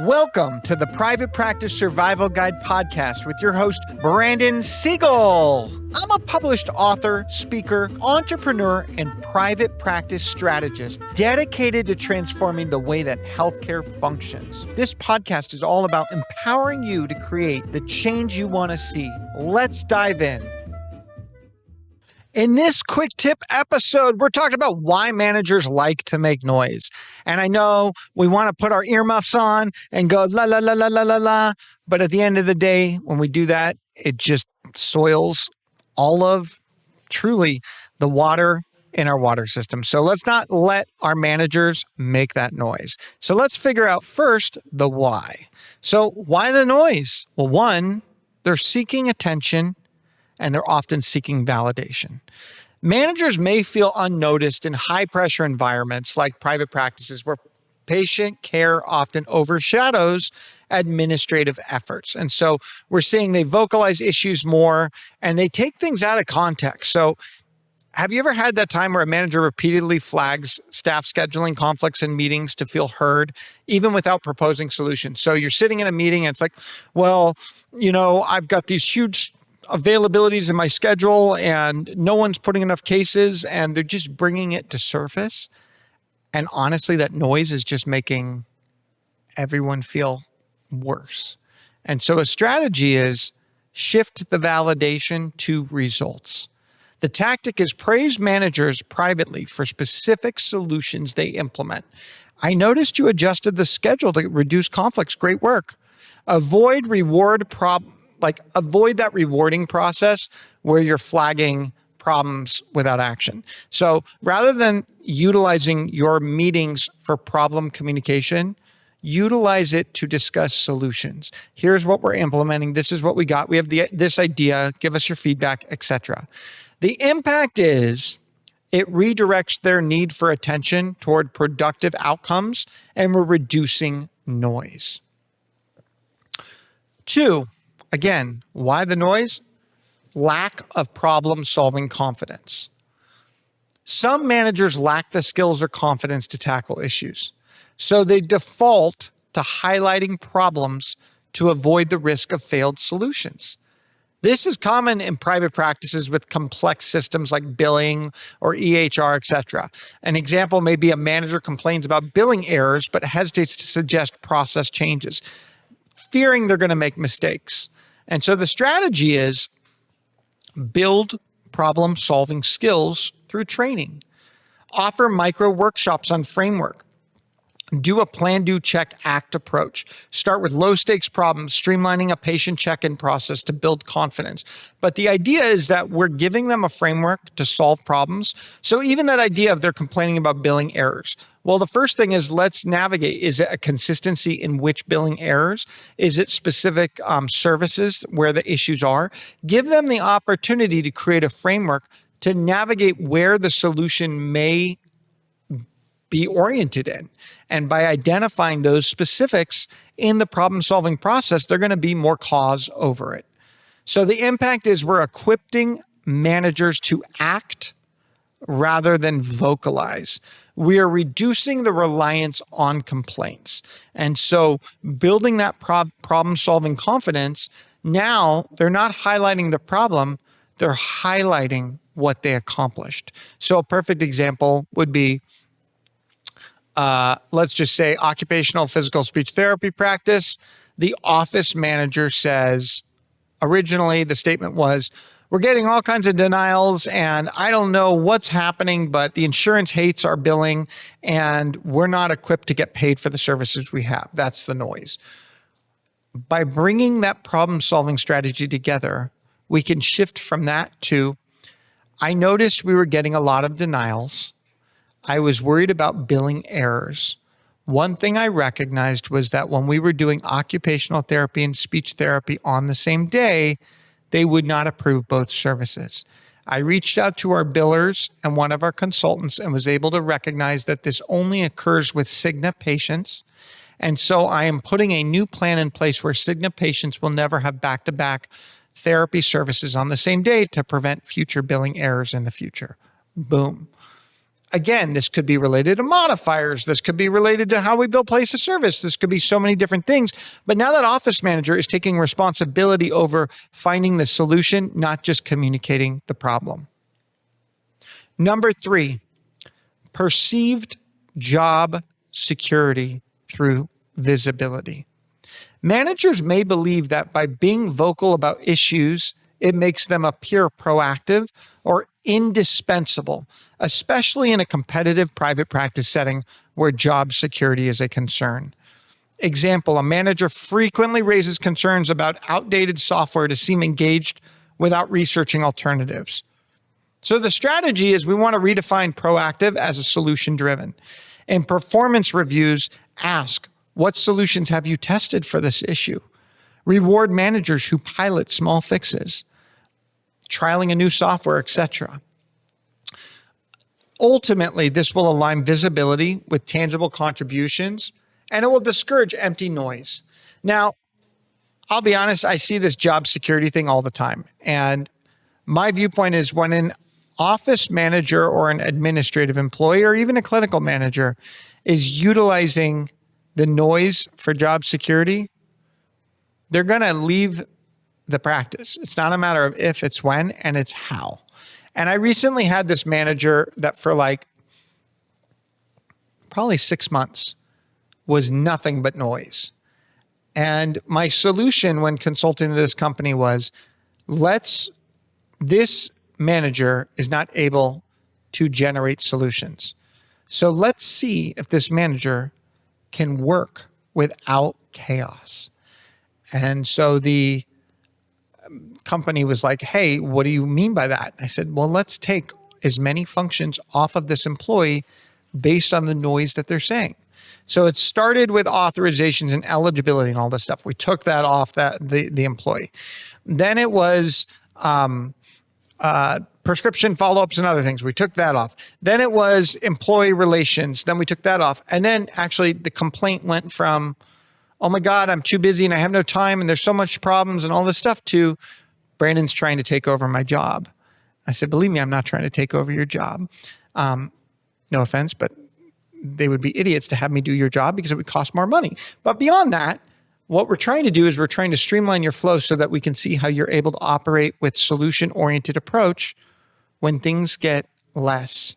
Welcome to the Private Practice Survival Guide podcast with your host, Brandon Seigel. I'm a published author, speaker, entrepreneur, and private practice strategist dedicated to transforming the way that healthcare functions. This podcast is all about empowering you to create the change you want to see. Let's dive in. In this quick tip episode, we're talking about why managers like to make noise. And I know we want to put our earmuffs on and go la, la, la, la, la, la, la. But at the end of the day, when we do that, it just soils all of truly the water in our water system. So let's not let our managers make that noise. So let's figure out first the why. So why the noise? Well, one, they're seeking attention and they're often seeking validation. Managers may feel unnoticed in high-pressure environments like private practices where patient care often overshadows administrative efforts. And so we're seeing they vocalize issues more and they take things out of context. So have you ever had that time where a manager repeatedly flags staff scheduling conflicts in meetings to feel heard, even without proposing solutions? So you're sitting in a meeting and it's like, well, I've got these huge availabilities in my schedule and no one's putting enough cases and they're just bringing it to surface. And honestly, that noise is just making everyone feel worse. And so a strategy is shift the validation to results. The tactic is praise managers privately for specific solutions they implement. I noticed you adjusted the schedule to reduce conflicts. Great work. Avoid that rewarding process where you're flagging problems without action. So rather than utilizing your meetings for problem communication, utilize it to discuss solutions. Here's what we're implementing. This is what we got. We have this idea. Give us your feedback, etc. The impact is it redirects their need for attention toward productive outcomes, and we're reducing noise. 2, again, why the noise? Lack of problem-solving confidence. Some managers lack the skills or confidence to tackle issues, so they default to highlighting problems to avoid the risk of failed solutions. This is common in private practices with complex systems like billing or EHR, etc. An example may be a manager complains about billing errors but hesitates to suggest process changes, fearing they're going to make mistakes. And so the strategy is build problem-solving skills through training. Offer micro workshops on framework. Do a plan, do, check, act approach. Start with low-stakes problems, streamlining a patient check-in process to build confidence. But the idea is that we're giving them a framework to solve problems. So even that idea of they're complaining about billing errors. Well, the first thing is let's navigate. Is it a consistency in which billing errors? Is it specific services where the issues are? Give them the opportunity to create a framework to navigate where the solution may be oriented in. And by identifying those specifics in the problem-solving process, they're going to be more cause over it. So the impact is we're equipping managers to act rather than vocalize. We are reducing the reliance on complaints. And so building that problem-solving confidence, now they're not highlighting the problem, they're highlighting what they accomplished. So a perfect example would be, let's just say occupational physical speech therapy practice. The office manager says, originally the statement was, we're getting all kinds of denials and I don't know what's happening, but the insurance hates our billing and we're not equipped to get paid for the services we have. That's the noise. By bringing that problem-solving strategy together, we can shift from that to, I noticed we were getting a lot of denials. I was worried about billing errors. One thing I recognized was that when we were doing occupational therapy and speech therapy on the same day, they would not approve both services. I reached out to our billers and one of our consultants and was able to recognize that this only occurs with Cigna patients. And so I am putting a new plan in place where Cigna patients will never have back-to-back therapy services on the same day to prevent future billing errors in the future. Boom. Again, this could be related to modifiers. This could be related to how we build place of service. This could be so many different things. But now that office manager is taking responsibility over finding the solution, not just communicating the problem. Number 3, perceived job security through visibility. Managers may believe that by being vocal about issues, it makes them appear proactive or indispensable, especially in a competitive private practice setting where job security is a concern. Example, a manager frequently raises concerns about outdated software to seem engaged without researching alternatives. So the strategy is we want to redefine proactive as a solution driven. In performance reviews, ask, what solutions have you tested for this issue? Reward managers who pilot small fixes, trialing a new software, etc. Ultimately, this will align visibility with tangible contributions, and it will discourage empty noise. Now, I'll be honest, I see this job security thing all the time. And my viewpoint is when an office manager or an administrative employee or even a clinical manager is utilizing the noise for job security, they're going to leave the practice. It's not a matter of if, it's when, and it's how. And I recently had this manager that for probably 6 months was nothing but noise. And my solution when consulting to this company was, this manager is not able to generate solutions. So let's see if this manager can work without chaos. And so the company was like, hey, what do you mean by that? I said, well, let's take as many functions off of this employee based on the noise that they're saying. So it started with authorizations and eligibility and all this stuff. We took that off the employee. Then it was prescription follow-ups and other things. We took that off. Then it was employee relations. Then we took that off. And then actually the complaint went from, oh my God, I'm too busy and I have no time and there's so much problems and all this stuff, to Brandon's trying to take over my job. I said, believe me, I'm not trying to take over your job. No offense, but they would be idiots to have me do your job because it would cost more money. But beyond that, what we're trying to do is we're trying to streamline your flow so that we can see how you're able to operate with solution-oriented approach when things get less.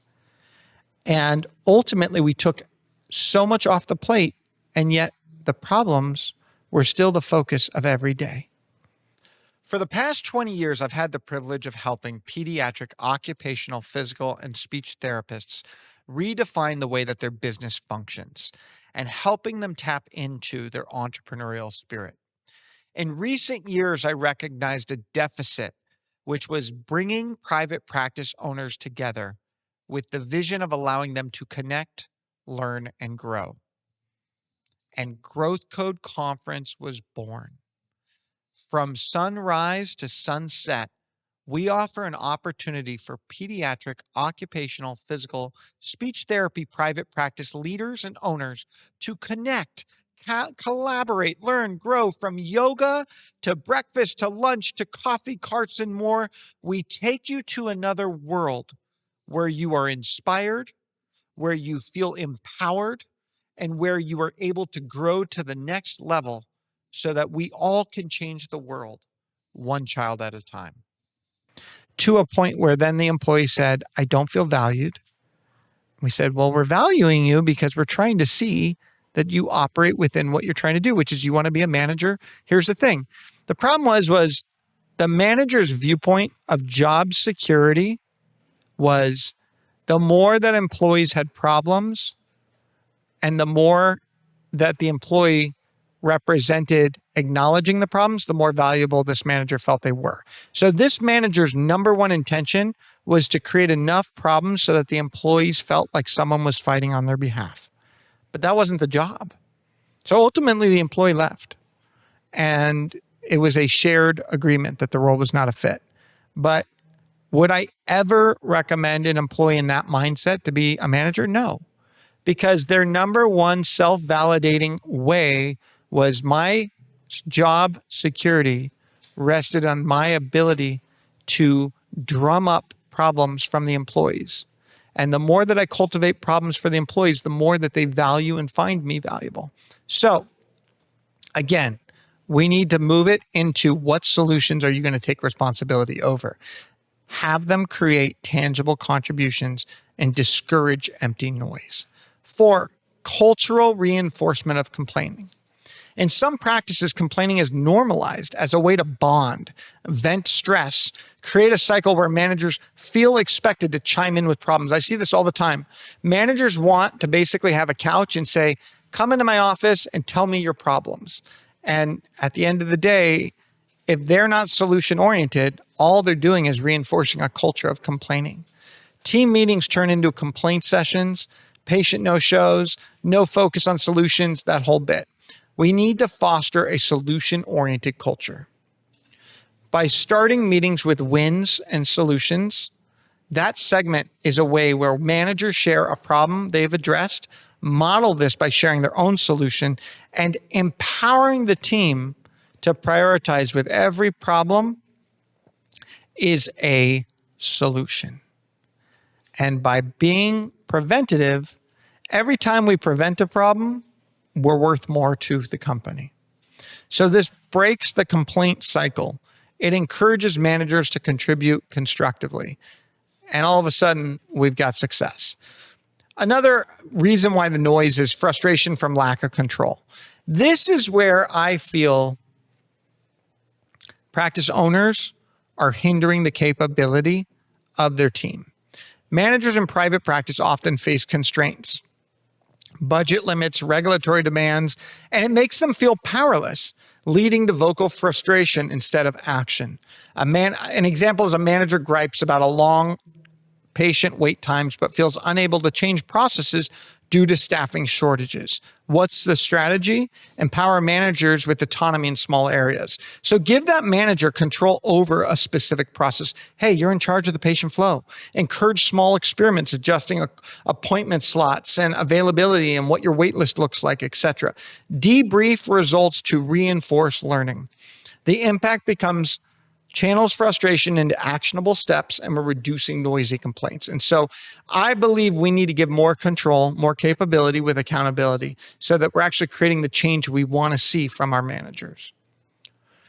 And ultimately, we took so much off the plate, and yet the problems were still the focus of every day. For the past 20 years, I've had the privilege of helping pediatric occupational, physical, and speech therapists redefine the way that their business functions and helping them tap into their entrepreneurial spirit. In recent years, I recognized a deficit, which was bringing private practice owners together with the vision of allowing them to connect, learn, and grow. And Growth Code Conference was born. From sunrise to sunset, we offer an opportunity for pediatric, occupational, physical, speech therapy private practice leaders and owners to connect, collaborate, learn, grow. From yoga to breakfast to lunch to coffee carts and more. We take you to another world where you are inspired, where you feel empowered, and where you are able to grow to the next level so that we all can change the world one child at a time. To a point where then the employee said, I don't feel valued. We said, well, we're valuing you because we're trying to see that you operate within what you're trying to do, which is you want to be a manager. Here's the thing. The problem was the manager's viewpoint of job security was the more that employees had problems and the more that the employee represented acknowledging the problems, the more valuable this manager felt they were. So this manager's number one intention was to create enough problems so that the employees felt like someone was fighting on their behalf. But that wasn't the job. So ultimately the employee left, and it was a shared agreement that the role was not a fit. But would I ever recommend an employee in that mindset to be a manager? No, because their number one self-validating way was my job security rested on my ability to drum up problems from the employees. And the more that I cultivate problems for the employees, the more that they value and find me valuable. So again, we need to move it into what solutions are you going to take responsibility over? Have them create tangible contributions and discourage empty noise. 4, cultural reinforcement of complaining. In some practices, complaining is normalized as a way to bond, vent stress, create a cycle where managers feel expected to chime in with problems. I see this all the time. Managers want to basically have a couch and say, come into my office and tell me your problems. And at the end of the day, if they're not solution oriented, all they're doing is reinforcing a culture of complaining. Team meetings turn into complaint sessions, patient no-shows, no focus on solutions, that whole bit. We need to foster a solution-oriented culture. By starting meetings with wins and solutions, that segment is a way where managers share a problem they've addressed, model this by sharing their own solution, and empowering the team to prioritize with every problem is a solution. And by being preventative, every time we prevent a problem, we're worth more to the company. So this breaks the complaint cycle. It encourages managers to contribute constructively. And all of a sudden, we've got success. Another reason why the noise is frustration from lack of control. This is where I feel practice owners are hindering the capability of their team. Managers in private practice often face constraints, budget limits, regulatory demands, and it makes them feel powerless, leading to vocal frustration instead of action. An example is a manager gripes about a long patient wait times, but feels unable to change processes due to staffing shortages. What's the strategy? Empower managers with autonomy in small areas. So give that manager control over a specific process. Hey, you're in charge of the patient flow. Encourage small experiments, adjusting appointment slots and availability and what your wait list looks like, etc. Debrief results to reinforce learning. The impact becomes channels frustration into actionable steps, and we're reducing noisy complaints. And so I believe we need to give more control, more capability with accountability so that we're actually creating the change we want to see from our managers.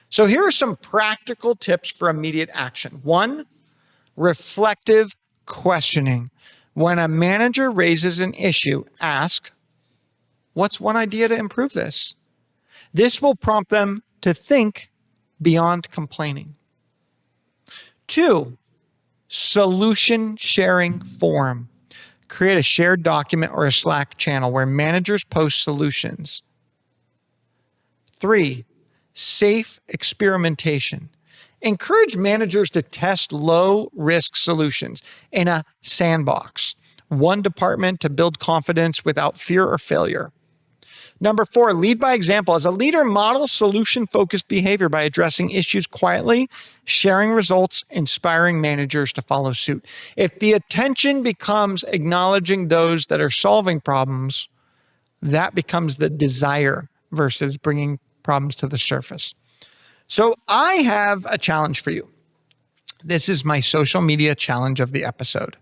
So here are some practical tips for immediate action. 1, reflective questioning. When a manager raises an issue, ask, what's one idea to improve this? This will prompt them to think beyond complaining. 2, solution sharing forum. Create a shared document or a Slack channel where managers post solutions. 3, safe experimentation. Encourage managers to test low-risk solutions in a sandbox. One department to build confidence without fear or failure. 4, lead by example. As a leader, model solution-focused behavior by addressing issues quietly, sharing results, inspiring managers to follow suit. If the attention becomes acknowledging those that are solving problems, that becomes the desire versus bringing problems to the surface. So I have a challenge for you. This is my social media challenge of the episode.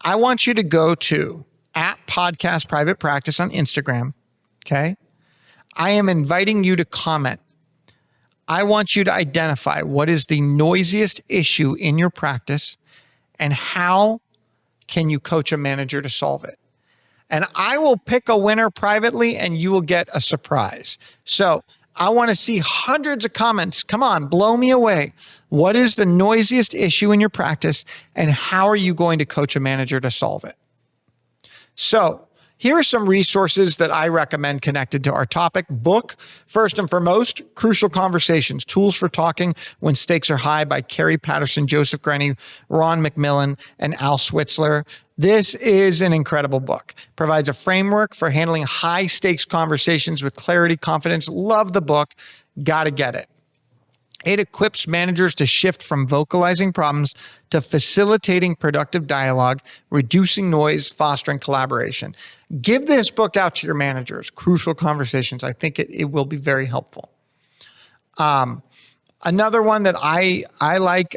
I want you to go to @podcastprivatepractice on Instagram. Okay. I am inviting you to comment. I want you to identify what is the noisiest issue in your practice and how can you coach a manager to solve it. And I will pick a winner privately and you will get a surprise. So I want to see hundreds of comments. Come on, blow me away. What is the noisiest issue in your practice and how are you going to coach a manager to solve it? So here are some resources that I recommend connected to our topic. Book, first and foremost, Crucial Conversations, Tools for Talking When Stakes Are High by Carrie Patterson, Joseph Grenny, Ron McMillan, and Al Switzler. This is an incredible book. Provides a framework for handling high stakes conversations with clarity, confidence. Love the book. Got to get it. It equips managers to shift from vocalizing problems to facilitating productive dialogue, reducing noise, fostering collaboration. Give this book out to your managers, Crucial Conversations. I think it will be very helpful. Another one that I like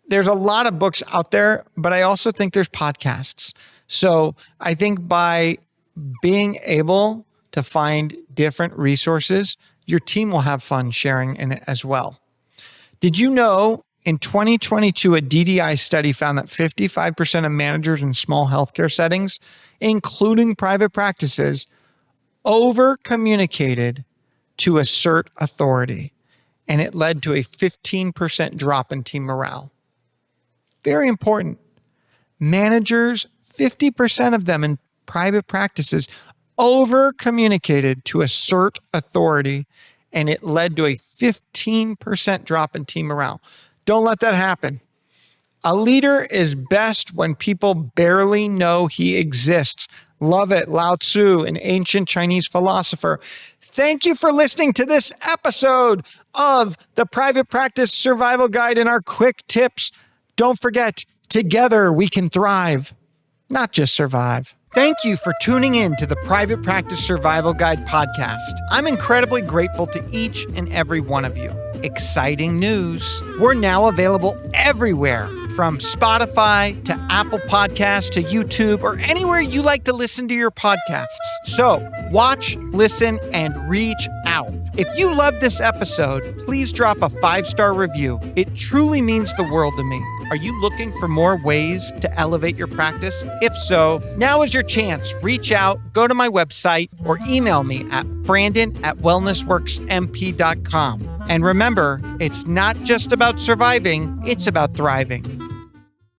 there's a lot of books out there, but I also think there's podcasts. So I think by being able to find different resources, your team will have fun sharing in it as well. Did you know in 2022, a DDI study found that 55% of managers in small healthcare settings, including private practices, over-communicated to assert authority, and it led to a 15% drop in team morale. Very important. Managers, 50% of them in private practices, over-communicated to assert authority, and it led to a 15% drop in team morale. Don't let that happen. A leader is best when people barely know he exists. Love it. Lao Tzu, an ancient Chinese philosopher. Thank you for listening to this episode of the Private Practice Survival Guide and our quick tips. Don't forget, together we can thrive, not just survive. Thank you for tuning in to the Private Practice Survival Guide podcast. I'm incredibly grateful to each and every one of you. Exciting news. We're now available everywhere, from Spotify to Apple Podcasts to YouTube or anywhere you like to listen to your podcasts. So watch, listen, and reach out. If you love this episode, please drop a 5-star review. It truly means the world to me. Are you looking for more ways to elevate your practice? If so, now is your chance. Reach out, go to my website, or email me at brandon@wellnessworksmp.com. And remember, it's not just about surviving, it's about thriving.